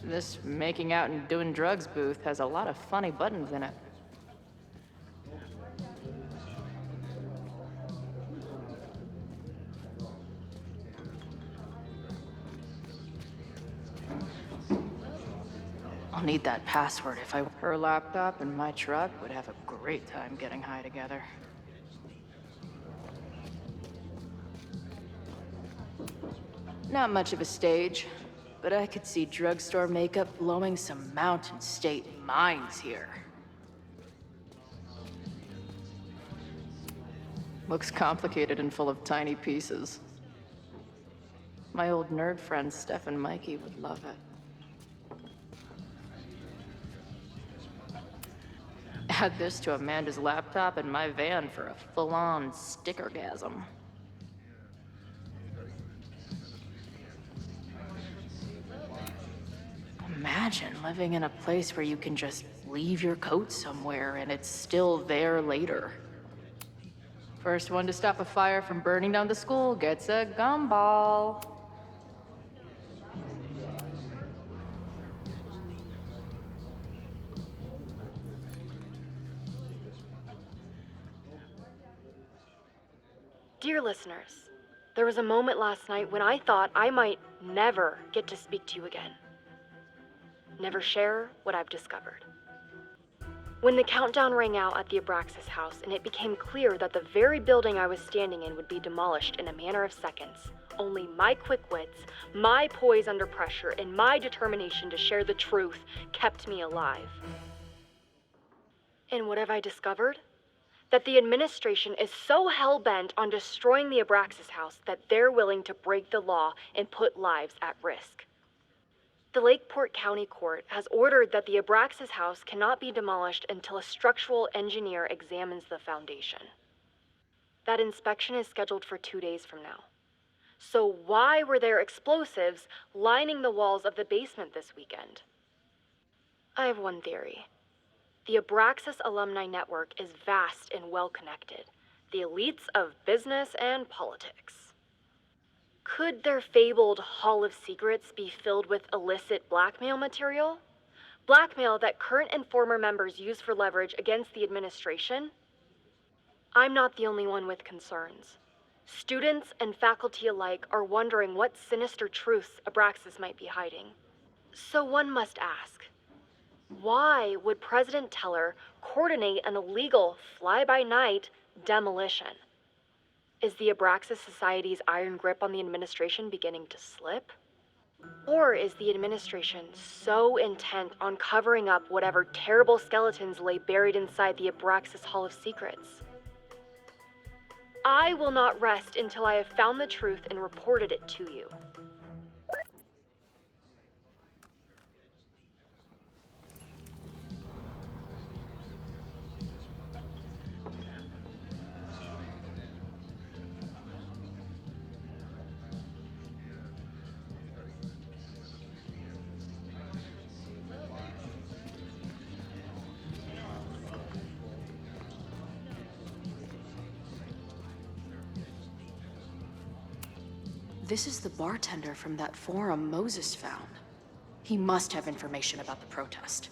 This making out and doing drugs booth has a lot of funny buttons in it. I'll need that password if I... Her laptop and my truck would have a great time getting high together. Not much of a stage, but I could see drugstore makeup blowing some Mountain State minds here. Looks complicated and full of tiny pieces. My old nerd friend Steph and Mikey would love it. Add this to Amanda's laptop and my van for a full-on stickergasm. Imagine living in a place where you can just leave your coat somewhere and it's still there later. First one to stop a fire from burning down the school gets a gumball. Dear listeners, there was a moment last night when I thought I might never get to speak to you again. Never share what I've discovered. When the countdown rang out at the Abraxas house and it became clear that the very building I was standing in would be demolished in a matter of seconds, only my quick wits, my poise under pressure, and my determination to share the truth kept me alive. And what have I discovered? That the administration is so hell-bent on destroying the Abraxas house that they're willing to break the law and put lives at risk. The Lakeport County Court has ordered that the Abraxas house cannot be demolished until a structural engineer examines the foundation. That inspection is scheduled for 2 days from now. So why were there explosives lining the walls of the basement this weekend? I have one theory. The Abraxas Alumni Network is vast and well-connected, the elites of business and politics. Could their fabled Hall of Secrets be filled with illicit blackmail material? Blackmail that current and former members use for leverage against the administration? I'm not the only one with concerns. Students and faculty alike are wondering what sinister truths Abraxas might be hiding. So one must ask, why would President Teller coordinate an illegal fly-by-night demolition? Is the Abraxas Society's iron grip on the administration beginning to slip? Or is the administration so intent on covering up whatever terrible skeletons lay buried inside the Abraxas Hall of Secrets? I will not rest until I have found the truth and reported it to you. This is the bartender from that forum Moses found. He must have information about the protest.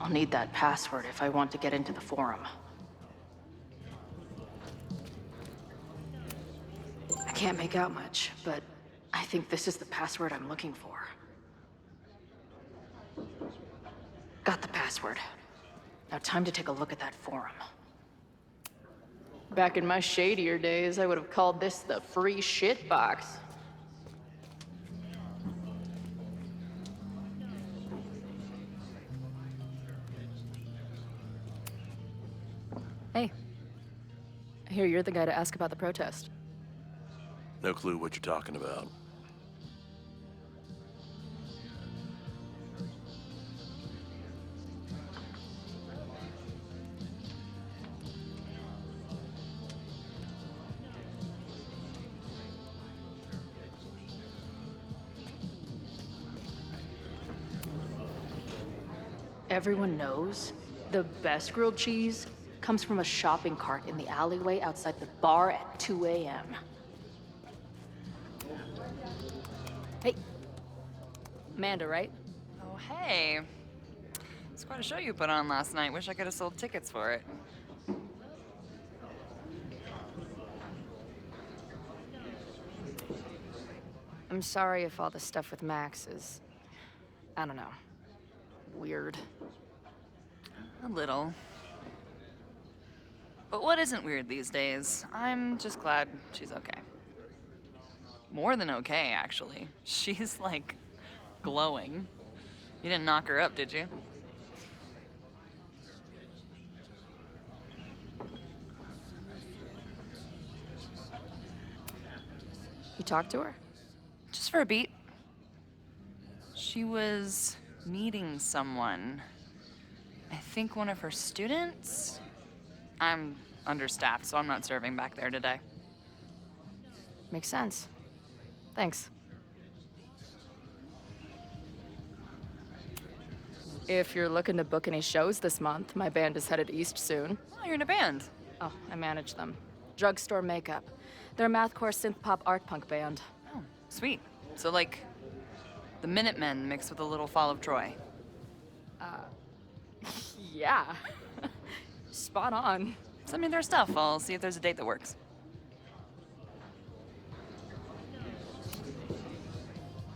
I'll need that password if I want to get into the forum. I can't make out much, but I think this is the password I'm looking for. Got the password. Now time to take a look at that forum. Back in my shadier days, I would have called this the free shit box. Hey. I hear you're the guy to ask about the protest. No clue what you're talking about. Everyone knows the best grilled cheese comes from a shopping cart in the alleyway outside the bar at 2 a.m. Hey, Amanda, right? Oh, hey. It's quite a show you put on last night. Wish I could have sold tickets for it. I'm sorry if all the stuff with Max is, I don't know, weird. A little. But what isn't weird these days? I'm just glad she's okay. More than okay, actually. She's, like, glowing. You didn't knock her up, did you? You talked to her? Just for a beat. She was meeting someone. I think one of her students? I'm understaffed, so I'm not serving back there today. Makes sense. Thanks. If you're looking to book any shows this month, my band is headed east soon. Oh, you're in a band. Oh, I manage them. Drugstore Makeup. They're a mathcore synth-pop art punk band. Oh, sweet. So, like, the Minutemen mixed with a little Fall of Troy. Yeah. Spot on. Send me their stuff. I'll see if there's a date that works.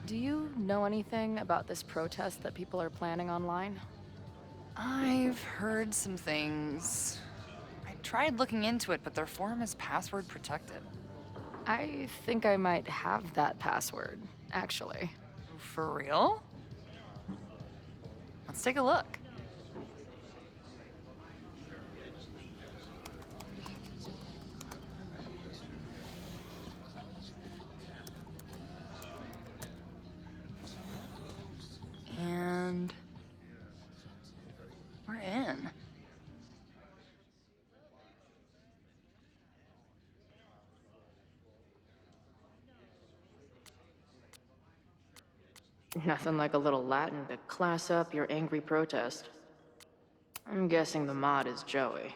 Do you know anything about this protest that people are planning online? I've heard some things. I tried looking into it, but their forum is password protected. I think I might have that password, actually. For real? Let's take a look. And we're in. Nothing like a little Latin to class up your angry protest. I'm guessing the mod is Joey.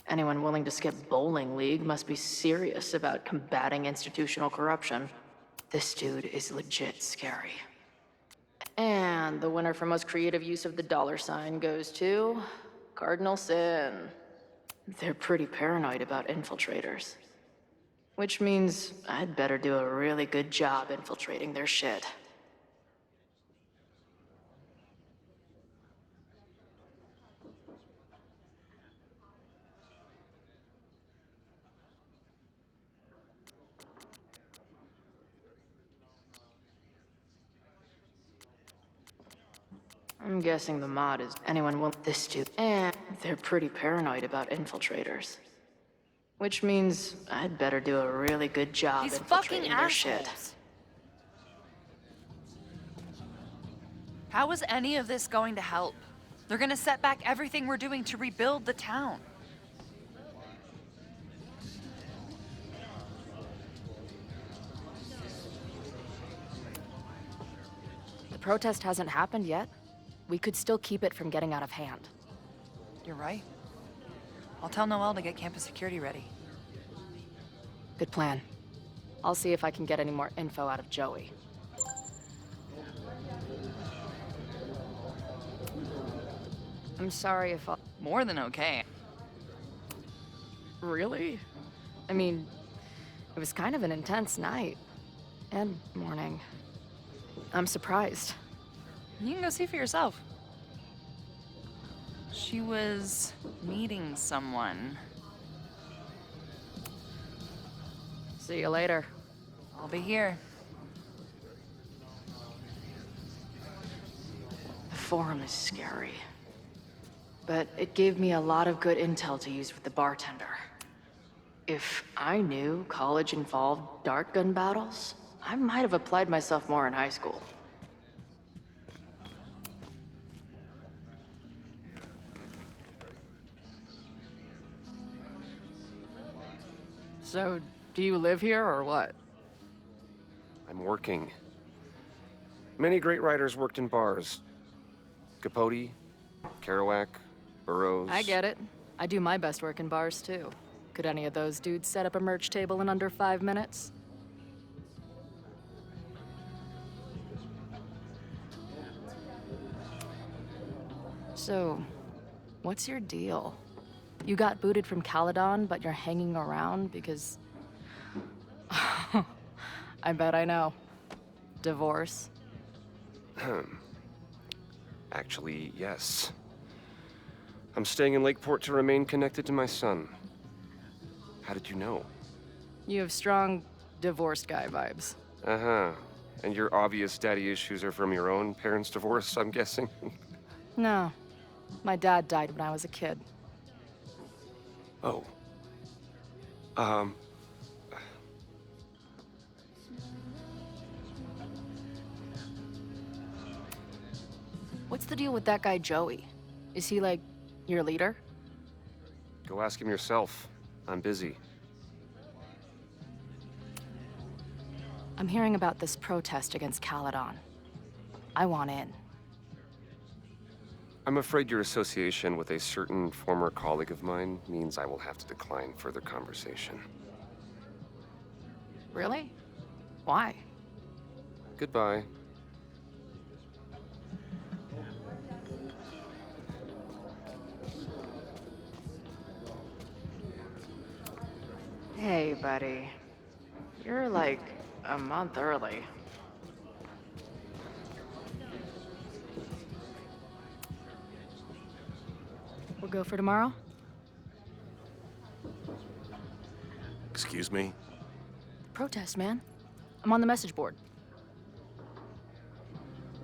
Anyone willing to skip bowling league must be serious about combating institutional corruption. This dude is legit scary. And the winner for most creative use of the $sign goes to Cardinal Sin. They're pretty paranoid about infiltrators. Which means I'd better do a really good job infiltrating their shit. I'm guessing the mod is anyone will this dude. And they're pretty paranoid about infiltrators. Which means I'd better do a really good job These infiltrating fucking their shit. assholes. How is any of this going to help? They're gonna set back everything we're doing to rebuild the town. The protest hasn't happened yet. We could still keep it from getting out of hand. You're right. I'll tell Noelle to get campus security ready. Good plan. I'll see if I can get any more info out of Joey. I'm sorry if I'll... More than okay. Really? I mean, it was kind of an intense night. And morning. I'm surprised. You can go see for yourself. She was meeting someone. See you later. I'll be here. The forum is scary. But it gave me a lot of good intel to use with the bartender. If I knew college involved dart gun battles, I might have applied myself more in high school. So, do you live here or what? I'm working. Many great writers worked in bars. Capote, Kerouac, Burroughs. I get it. I do my best work in bars, too. Could any of those dudes set up a merch table in under 5 minutes? So, what's your deal? You got booted from Caledon, but you're hanging around because... I bet I know. Divorce? Actually, yes. I'm staying in Lakeport to remain connected to my son. How did you know? You have strong divorced guy vibes. Uh-huh. And your obvious daddy issues are from your own parents' divorce, I'm guessing? No. My dad died when I was a kid. Oh. What's the deal with that guy Joey? Is he like your leader? Go ask him yourself. I'm busy. I'm hearing about this protest against Caledon. I want in. I'm afraid your association with a certain former colleague of mine means I will have to decline further conversation. Really? Why? Goodbye. Hey, buddy. You're like a month early. We'll go for tomorrow? Excuse me? Protest, man. I'm on the message board.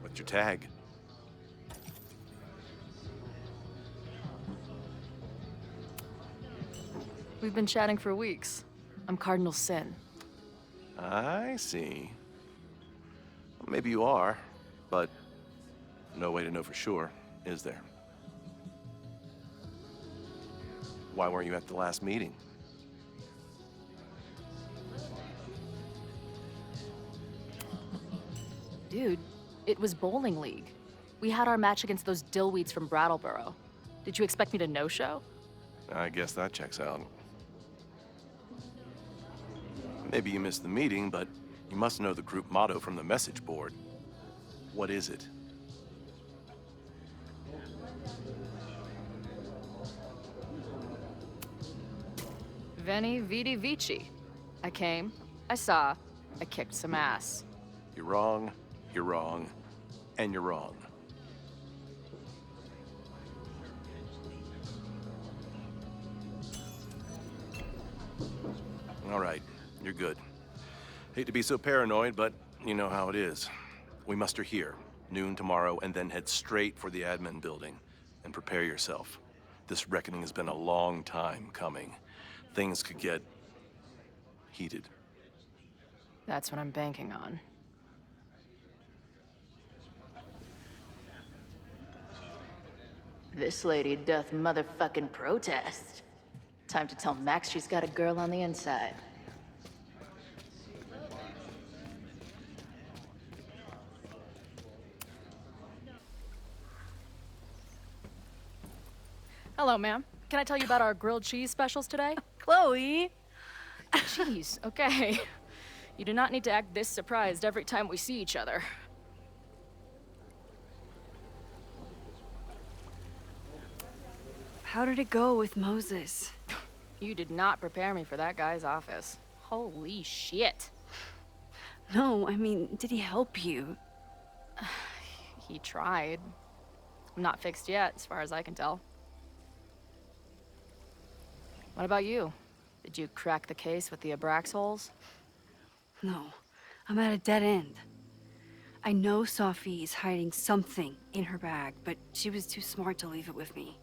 What's your tag? We've been chatting for weeks. I'm Cardinal Sin. I see. Well, maybe you are, but no way to know for sure, is there? Why weren't you at the last meeting? Dude, it was bowling league. We had our match against those dillweeds from Brattleboro. Did you expect me to no-show? I guess that checks out. Maybe you missed the meeting, but you must know the group motto from the message board. What is it? Veni, vidi, vici. I came, I saw, I kicked some ass. You're wrong, and you're wrong. All right, you're good. Hate to be so paranoid, but you know how it is. We muster here, noon tomorrow, and then head straight for the admin building. And prepare yourself. This reckoning has been a long time coming. Things could get heated. That's what I'm banking on. This lady doth motherfucking protest. Time to tell Max she's got a girl on the inside. Hello, ma'am. Can I tell you about our grilled cheese specials today? Chloe! Cheese, okay. You do not need to act this surprised every time we see each other. How did it go with Moses? You did not prepare me for that guy's office. Holy shit. No, I mean, did he help you? He tried. I'm not fixed yet, as far as I can tell. What about you? Did you crack the case with the Abrax holes? No, I'm at a dead end. I know Sophie is hiding something in her bag, but she was too smart to leave it with me.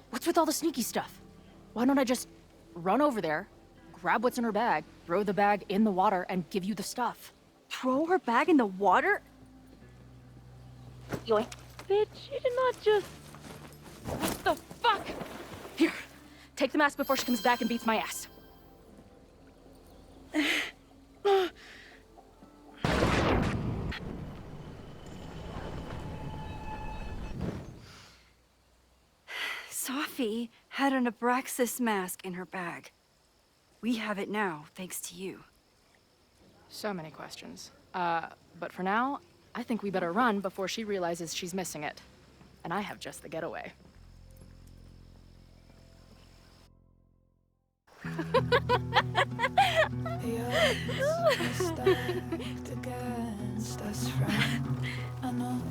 What's with all the sneaky stuff? Why don't I just run over there, grab what's in her bag, throw the bag in the water, and give you the stuff? Throw her bag in the water? Yoink. Bitch, you did not just... What the fuck? Here, take the mask before she comes back and beats my ass. Sophie had an Abraxas mask in her bag. We have it now, thanks to you. So many questions. But for now, I think we better run before she realizes she's missing it. And I have just the getaway. The odds are stacked against us, friend. I know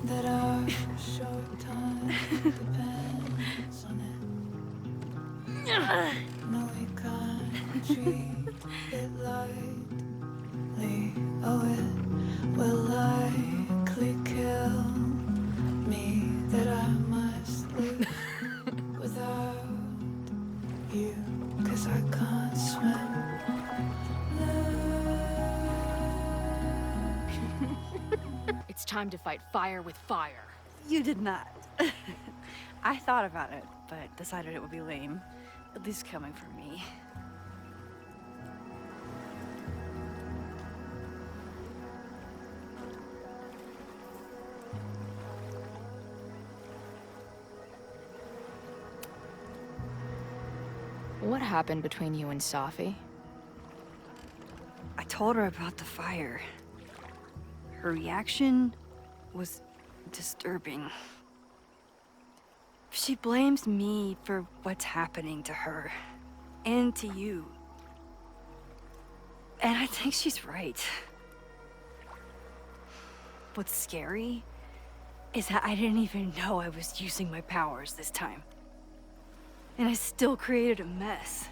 that our short time depends on it. No, we can't treat it lightly. Oh, it will likely kill me that I must live without you, 'cause I can't swim. It's time to fight fire with fire. You did not. I thought about it, but decided it would be lame. At least coming from me. What happened between you and Sophie? I told her about the fire. Her reaction was disturbing. She blames me for what's happening to her and to you. And I think she's right. What's scary is that I didn't even know I was using my powers this time. And I still created a mess.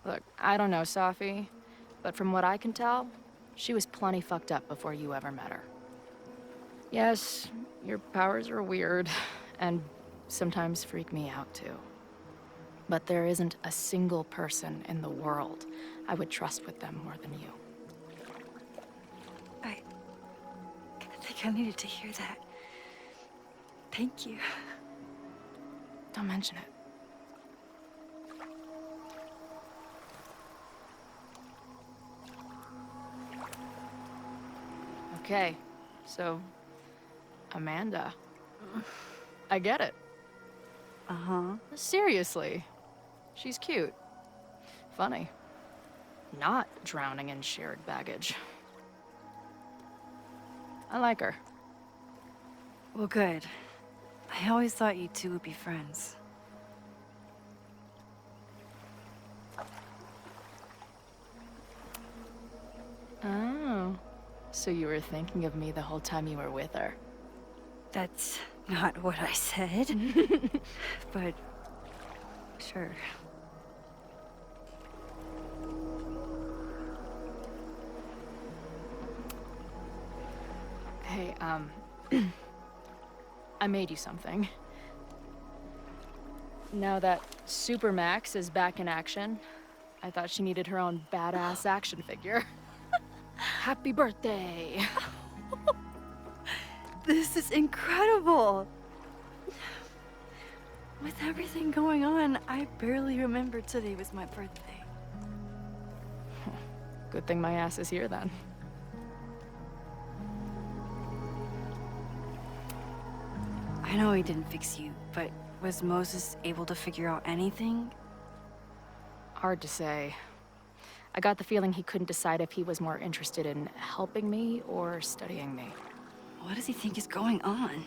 Look, I don't know Sophie, but from what I can tell, she was plenty fucked up before you ever met her. Yes, your powers are weird, and sometimes freak me out too. But there isn't a single person in the world I would trust with them more than you. I think I needed to hear that. Thank you. Don't mention it. Okay, so Amanda. I get it. Uh-huh. Seriously. She's cute. Funny. Not drowning in shared baggage. I like her. Well, good. I always thought you two would be friends. Oh. So you were thinking of me the whole time you were with her? That's not what I said. But sure. Hey, I made you something. Now that Supermax is back in action, I thought she needed her own badass action figure. Happy birthday! This is incredible! With everything going on, I barely remembered today was my birthday. Good thing my ass is here then. I know he didn't fix you, but was Moses able to figure out anything? Hard to say. I got the feeling he couldn't decide if he was more interested in helping me or studying me. What does he think is going on?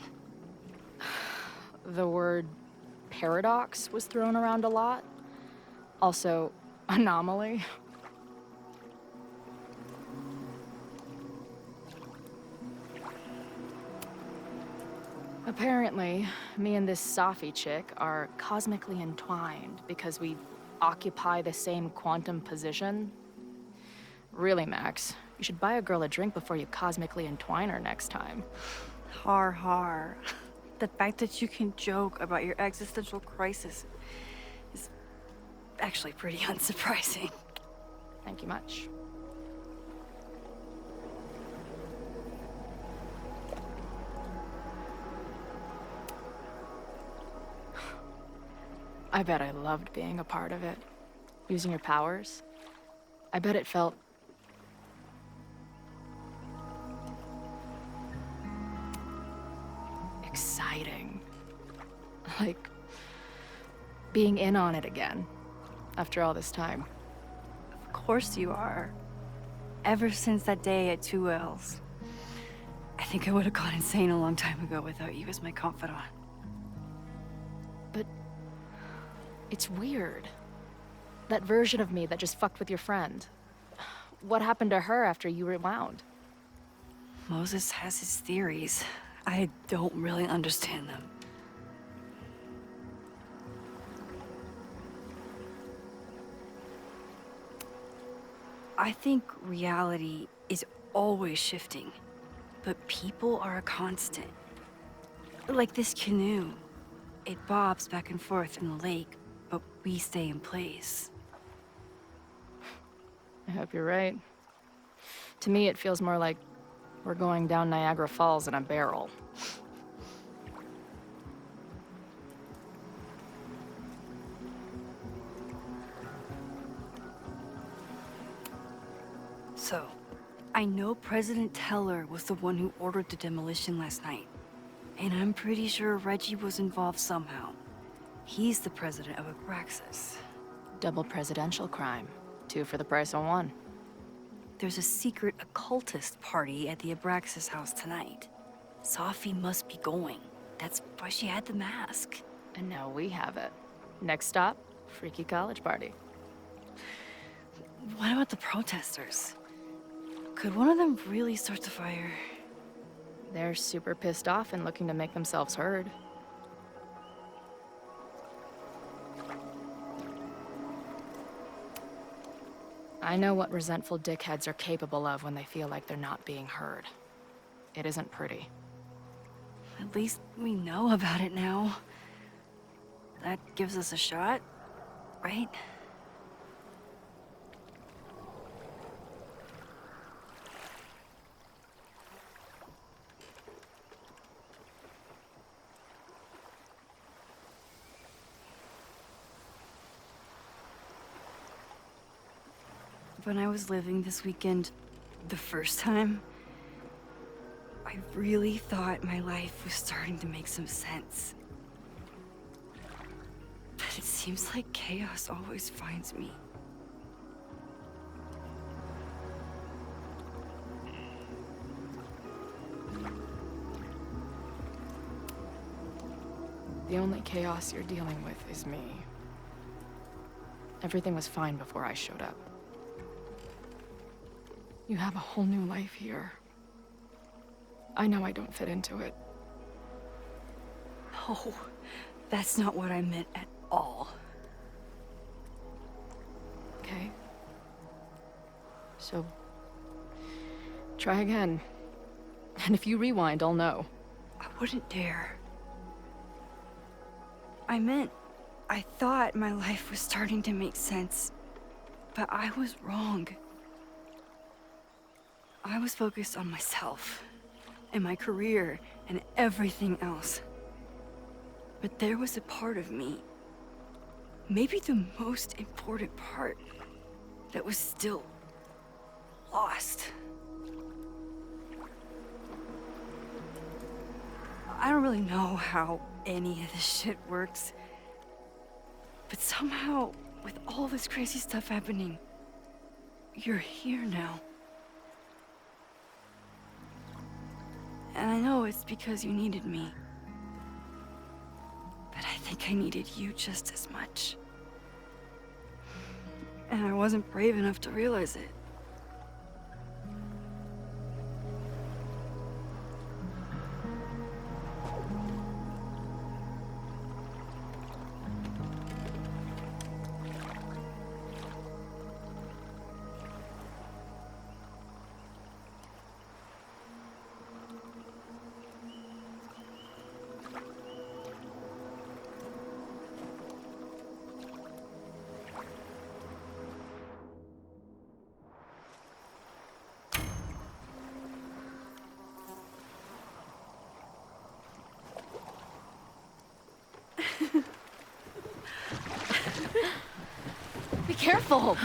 The word paradox was thrown around a lot. Also, anomaly. Apparently, me and this Sophie chick are cosmically entwined because we occupy the same quantum position. Really, Max, you should buy a girl a drink before you cosmically entwine her next time. Har har. The fact that you can joke about your existential crisis is actually pretty unsurprising. Thank you much. I bet I loved being a part of it. Using your powers. I bet it felt exciting. Like being in on it again after all this time. Of course you are. Ever since that day at 2L's. I think I would have gone insane a long time ago without you as my confidant. But it's weird. That version of me that just fucked with your friend. What happened to her after you rewound? Moses has his theories. I don't really understand them. I think reality is always shifting, but people are a constant. Like this canoe. It bobs back and forth in the lake, but we stay in place. I hope you're right. To me, it feels more like we're going down Niagara Falls in a barrel. So, I know President Teller was the one who ordered the demolition last night. And I'm pretty sure Reggie was involved somehow. He's the president of Abraxas. Double presidential crime. 2 for the price of 1. There's a secret occultist party at the Abraxas house tonight. Sophie must be going. That's why she had the mask. And now we have it. Next stop, freaky college party. What about the protesters? Could one of them really start the fire? They're super pissed off and looking to make themselves heard. I know what resentful dickheads are capable of when they feel like they're not being heard. It isn't pretty. At least we know about it now. That gives us a shot, right? When I was living this weekend, the first time, I really thought my life was starting to make some sense. But it seems like chaos always finds me. The only chaos you're dealing with is me. Everything was fine before I showed up. You have a whole new life here. I know I don't fit into it. No, that's not what I meant at all. Okay? So, try again. And if you rewind, I'll know. I wouldn't dare. I thought my life was starting to make sense, but I was wrong. I was focused on myself, and my career, and everything else. But there was a part of me, maybe the most important part, that was still lost. I don't really know how any of this shit works, but somehow, with all this crazy stuff happening, you're here now. And I know it's because you needed me. But I think I needed you just as much. And I wasn't brave enough to realize it. Be careful!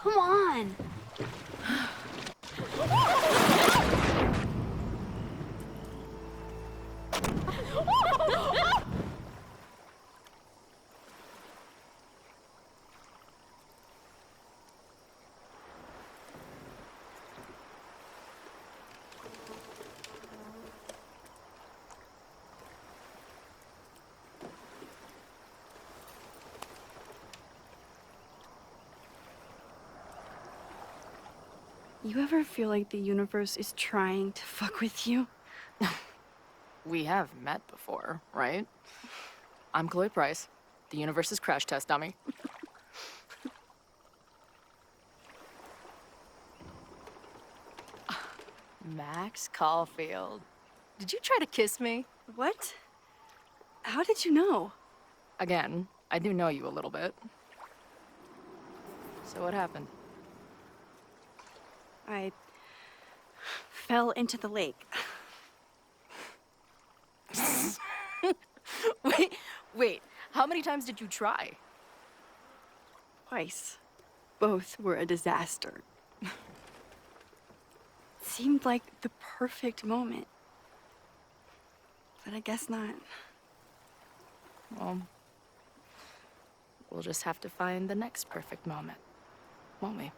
Come on! You ever feel like the universe is trying to fuck with you? We have met before, right? I'm Chloe Price, the universe's crash test dummy. Max Caulfield. Did you try to kiss me? What? How did you know? Again, I do know you a little bit. So what happened? I fell into the lake. Wait, how many times did you try? Twice. Both were a disaster. Seemed like the perfect moment. But I guess not. Well, we'll just have to find the next perfect moment, won't we?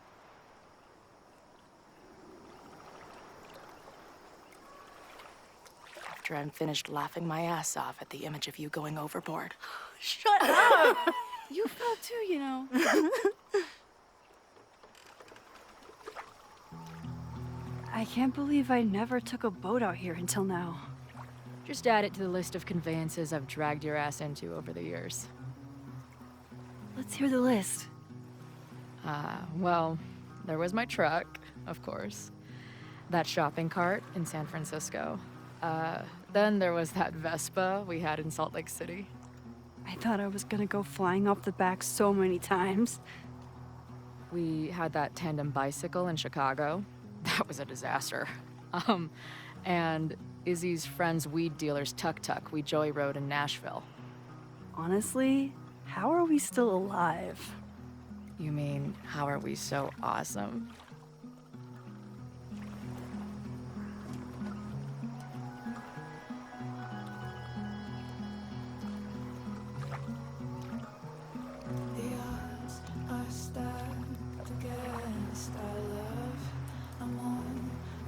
After I'm finished laughing my ass off at the image of you going overboard. Shut up! You fell too, you know. I can't believe I never took a boat out here until now. Just add it to the list of conveyances I've dragged your ass into over the years. Let's hear the list. Well, there was my truck, of course. That shopping cart in San Francisco. Then there was that Vespa we had in Salt Lake City. I thought I was gonna go flying off the back so many times. We had that tandem bicycle in Chicago. That was a disaster. And Izzy's friend's weed dealer's tuk-tuk we joyrode in Nashville. Honestly, how are we still alive? You mean, how are we so awesome? The odds are stacked against our love. I'm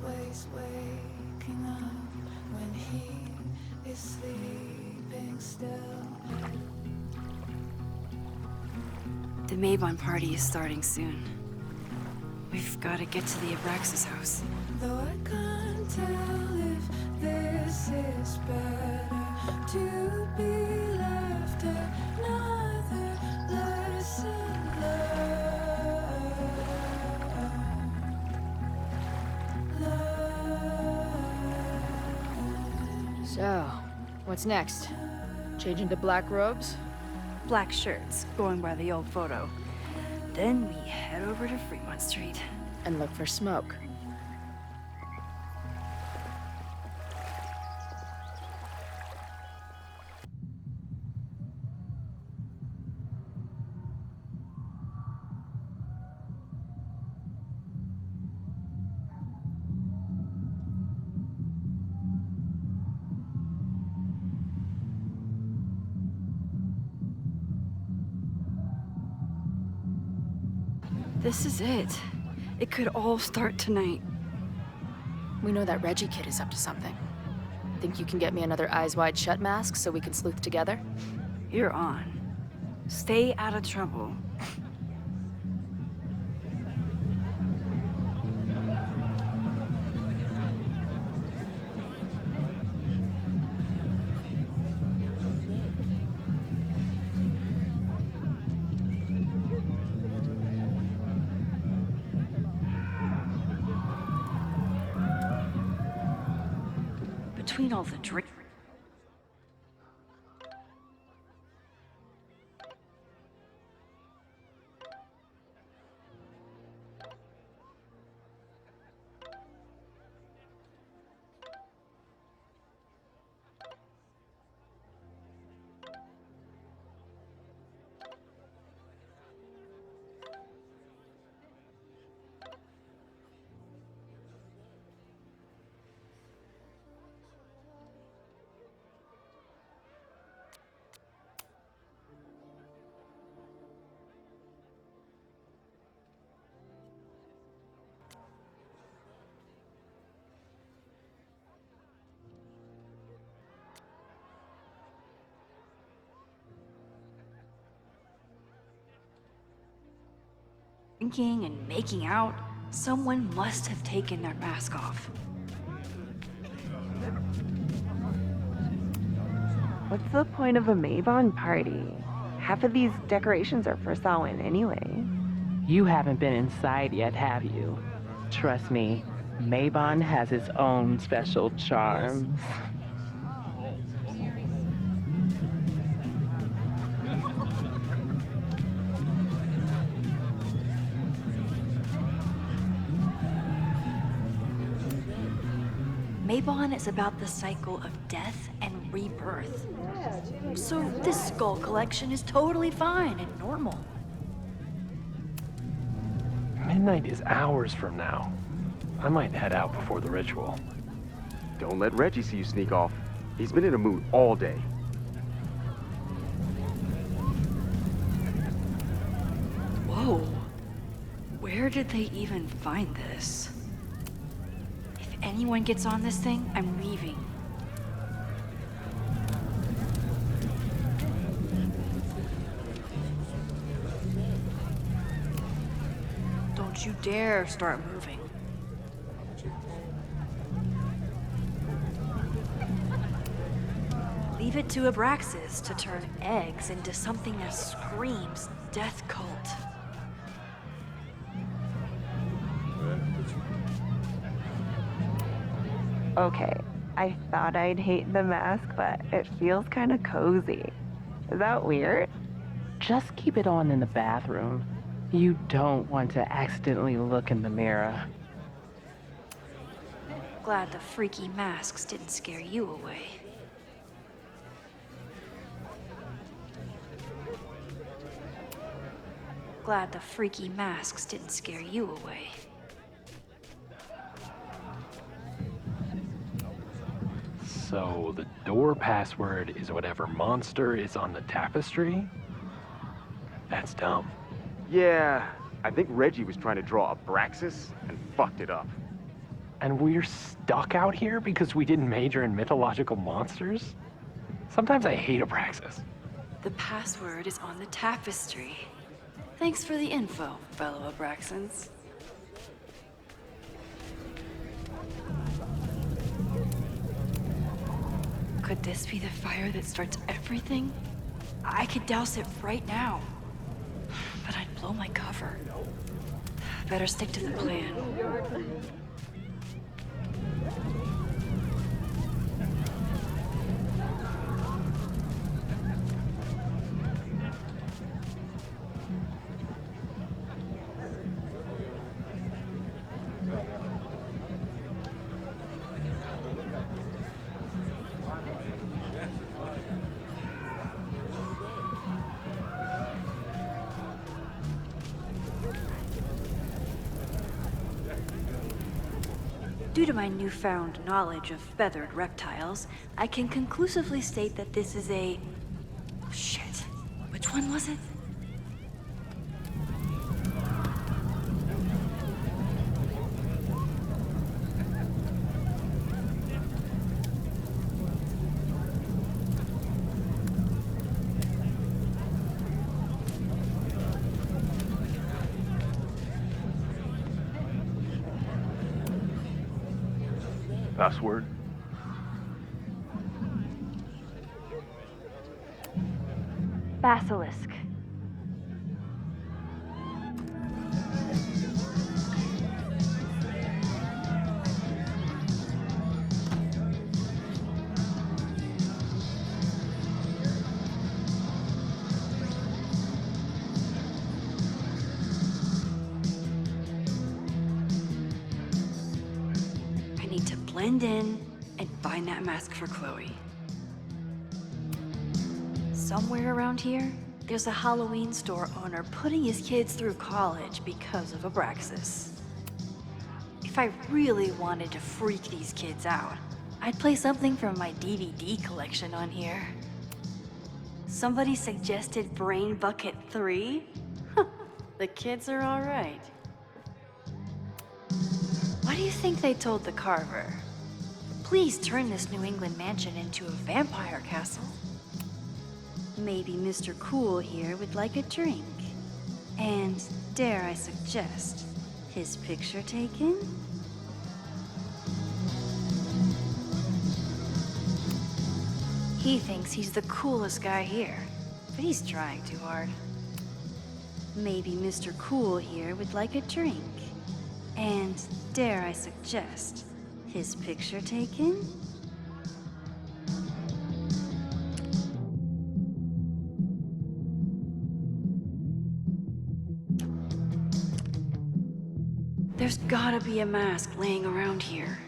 always waking up when he is sleeping still. The Maybon party is starting soon. We've got to get to the Abraxas house. Though I can't tell if this is better to be left another lesson learned. So, what's next? Change into black robes? Black shirts, going by the old photo. Then we head over to Fremont Street. And look for smoke. This is it. It could all start tonight. We know that Reggie kid is up to something. Think you can get me another Eyes Wide Shut mask so we can sleuth together? You're on. Stay out of trouble. Between all the drink. drinking and making out, someone must have taken their mask off. What's the point of a Mabon party? Half of these decorations are for Samhain anyway. You haven't been inside yet, have you? Trust me, Mabon has its own special charms. Mabon is about the cycle of death and rebirth. So this skull collection is totally fine and normal. Midnight is hours from now. I might head out before the ritual. Don't let Reggie see you sneak off. He's been in a mood all day. Whoa. Where did they even find this? If anyone gets on this thing, I'm leaving. Don't you dare start moving. Leave it to Abraxas to turn eggs into something that screams death cult. Okay, I thought I'd hate the mask, but it feels kind of cozy. Is that weird? Just keep it on in the bathroom. You don't want to accidentally look in the mirror. Glad the freaky masks didn't scare you away. Glad the freaky masks didn't scare you away. So the door password is whatever monster is on the tapestry? That's dumb. Yeah, I think Reggie was trying to draw Abraxas and fucked it up. And we're stuck out here because we didn't major in mythological monsters? Sometimes I hate Abraxas. The password is on the tapestry. Thanks for the info, fellow Abraxans. Could this be the fire that starts everything? I could douse it right now. But I'd blow my cover. Better stick to the plan. Due to my newfound knowledge of feathered reptiles, I can conclusively state that this is a... Shit. Which one was it? Password? Basilisk. Blend in and find that mask for Chloe. Somewhere around here, there's a Halloween store owner putting his kids through college because of Abraxas. If I really wanted to freak these kids out, I'd play something from my DVD collection on here. Somebody suggested Brain Bucket 3? The kids are all right. What do you think they told the carver? Please turn this New England mansion into a vampire castle. Maybe Mr. Cool here would like a drink. And dare I suggest, his picture taken? He thinks he's the coolest guy here, but he's trying too hard. Maybe Mr. Cool here would like a drink. And dare I suggest, his picture taken? There's gotta be a mask laying around here.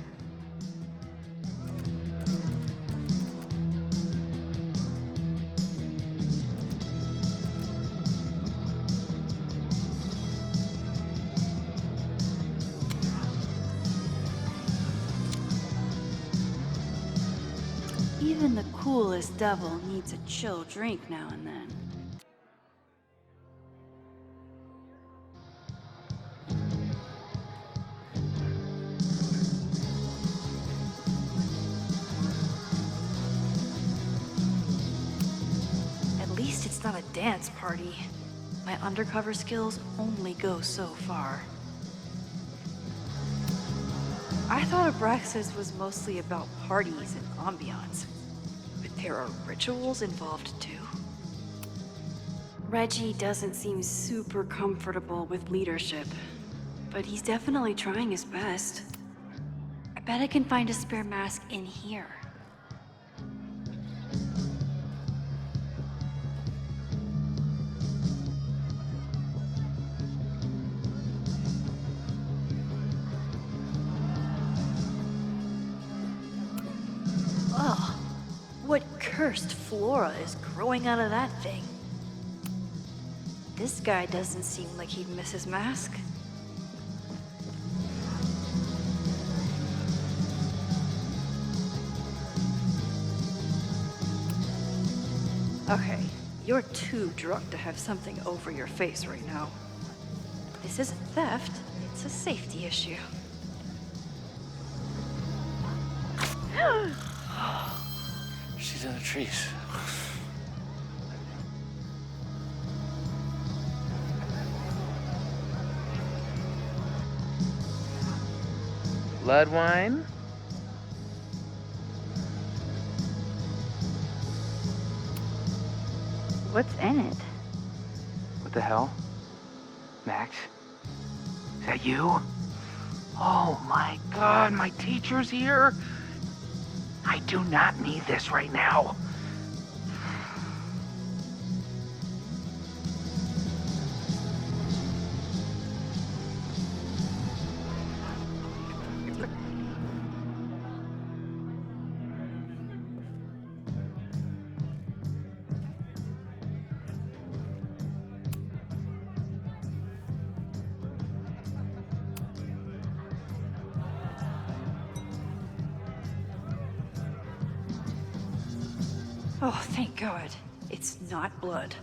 Even the coolest devil needs a chill drink now and then. At least it's not a dance party. My undercover skills only go so far. I thought Abraxas was mostly about parties and ambiance, but there are rituals involved too. Reggie doesn't seem super comfortable with leadership, but he's definitely trying his best. I bet I can find a spare mask in here. Ugh, what cursed flora is growing out of that thing? This guy doesn't seem like he'd miss his mask. Okay, you're too drunk to have something over your face right now. This isn't theft, it's a safety issue. She's in the trees. Blood wine? What's in it? What the hell? Max? Is that you? Oh my god, my teacher's here? I do not need this right now. Oh, thank God. It's not blood.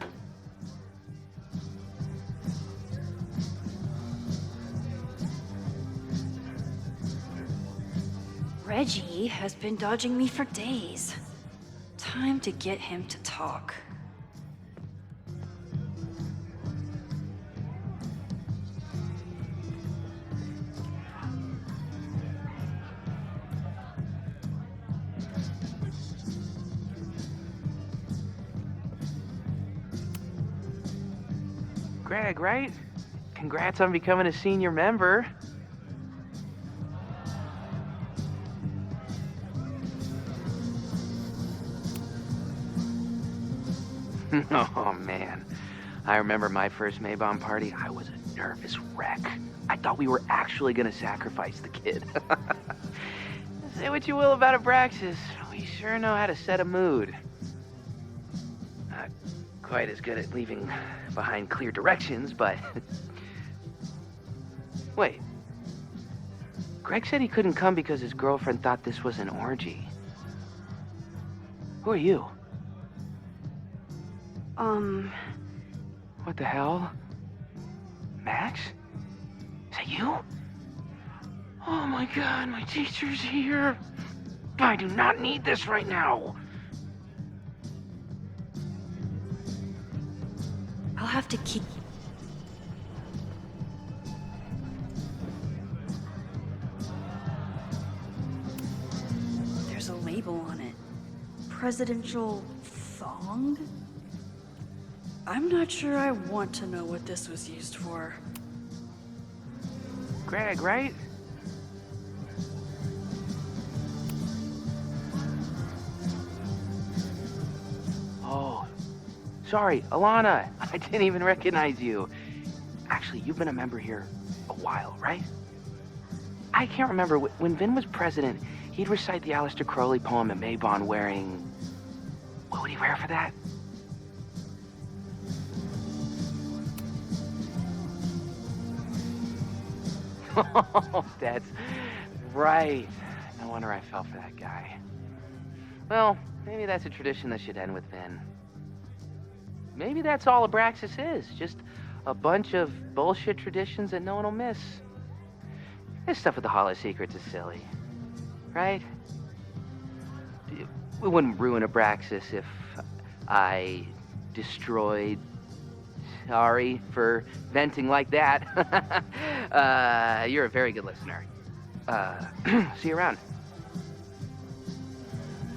Reggie has been dodging me for days. Time to get him to talk. Greg, right? Congrats on becoming a senior member. Oh, man. I remember my first Maybon party. I was a nervous wreck. I thought we were actually gonna sacrifice the kid. Say what you will about Abraxas, we sure know how to set a mood. Not quite as good at leaving behind clear directions, but... Wait. Greg said he couldn't come because his girlfriend thought this was an orgy. Who are you? What the hell? Max? Is that you? Oh my god, my teacher's here. I do not need this right now. I'll have to keep... presidential thong? I'm not sure I want to know what this was used for. Greg, right? Oh, sorry, Alana. I didn't even recognize you. Actually, you've been a member here a while, right? I can't remember. When Vin was president, he'd recite the Aleister Crowley poem at Maybon wearing... What would he wear for that? Oh, that's right. No wonder I fell for that guy. Well, maybe that's a tradition that should end with Vin. Maybe that's all Abraxas is. Just a bunch of bullshit traditions that no one will miss. This stuff with the Hall of Secrets is silly. Right? We wouldn't ruin Abraxas if I destroyed... Sorry for venting like that. You're a very good listener. See you around.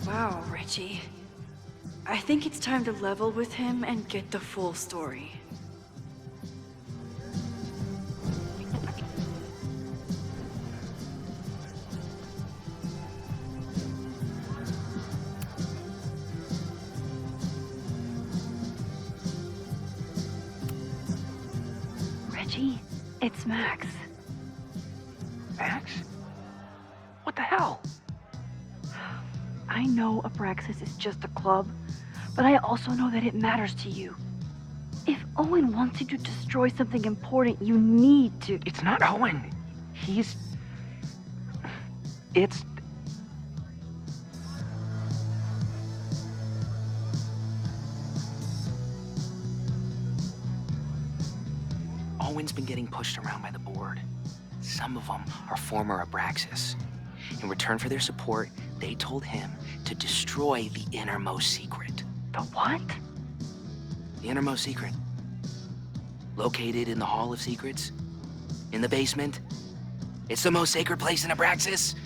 Wow, Reggie. I think it's time to level with him and get the full story. Reggie, it's Max. Max? What the hell? I know Abraxas is just a club, but I also know that it matters to you. If Owen wants you to destroy something important, you need to... It's not Owen. It's... Owen's been getting pushed around by the board. Some of them are former Abraxas. In return for their support, they told him to destroy the innermost secret. The what? The innermost secret. Located in the Hall of Secrets. In the basement. It's the most sacred place in Abraxas.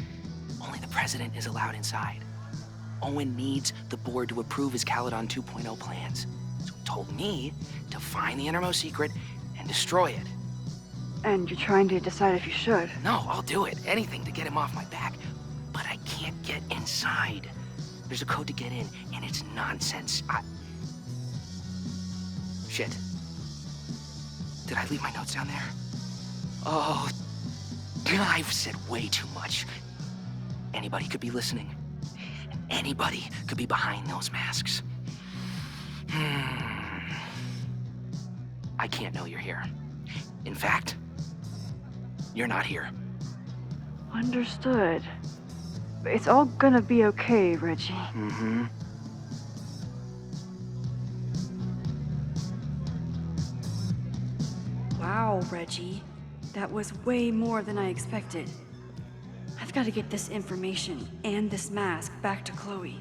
Only the president is allowed inside. Owen needs the board to approve his Caledon 2.0 plans. So he told me to find the innermost secret and destroy it. And you're trying to decide if you should? No, I'll do it. Anything to get him off my back. But I can't get inside. There's a code to get in, and it's nonsense. Shit. Did I leave my notes down there? Oh, I've said way too much. Anybody could be listening. Anybody could be behind those masks. I can't know you're here. In fact, you're not here. Understood. It's all gonna be okay, Reggie. Mm-hmm. Wow, Reggie. That was way more than I expected. I've got to get this information and this mask back to Chloe.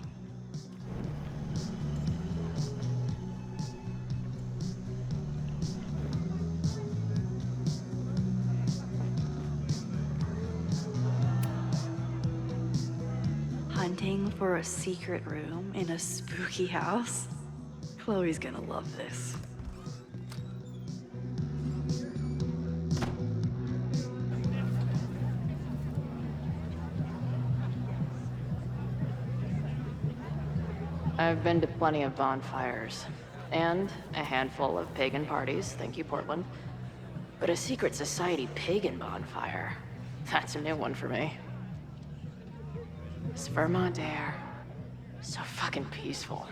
Hunting for a secret room in a spooky house? Chloe's gonna love this. I've been to plenty of bonfires, and a handful of pagan parties, thank you, Portland. But a secret society pagan bonfire, that's a new one for me. This Vermont air, so fucking peaceful.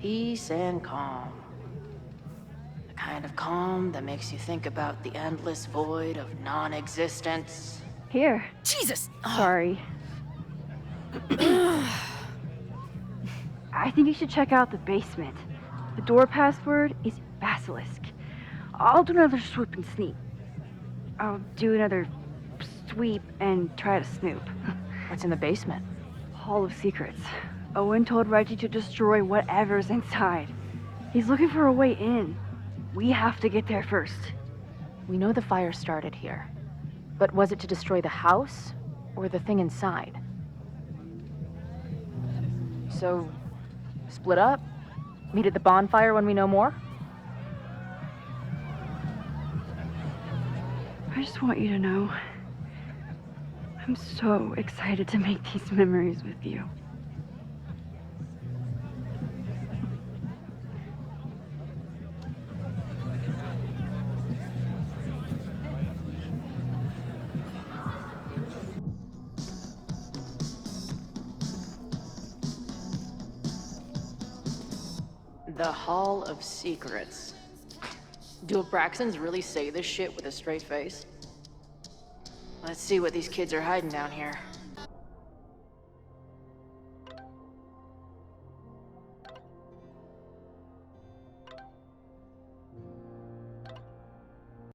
Peace and calm. The kind of calm that makes you think about the endless void of non-existence. Here. Jesus! Sorry. I think you should check out the basement. The door password is Basilisk. I'll do another swoop and sneak. I'll do another sweep and try to snoop. What's in the basement? Hall of Secrets. Owen told Reggie to destroy whatever's inside. He's looking for a way in. We have to get there first. We know the fire started here. But was it to destroy the house or the thing inside? So, split up? Meet at the bonfire when we know more? I just want you to know, I'm so excited to make these memories with you. The Hall of Secrets. Do Abraxans really say this shit with a straight face? Let's see what these kids are hiding down here.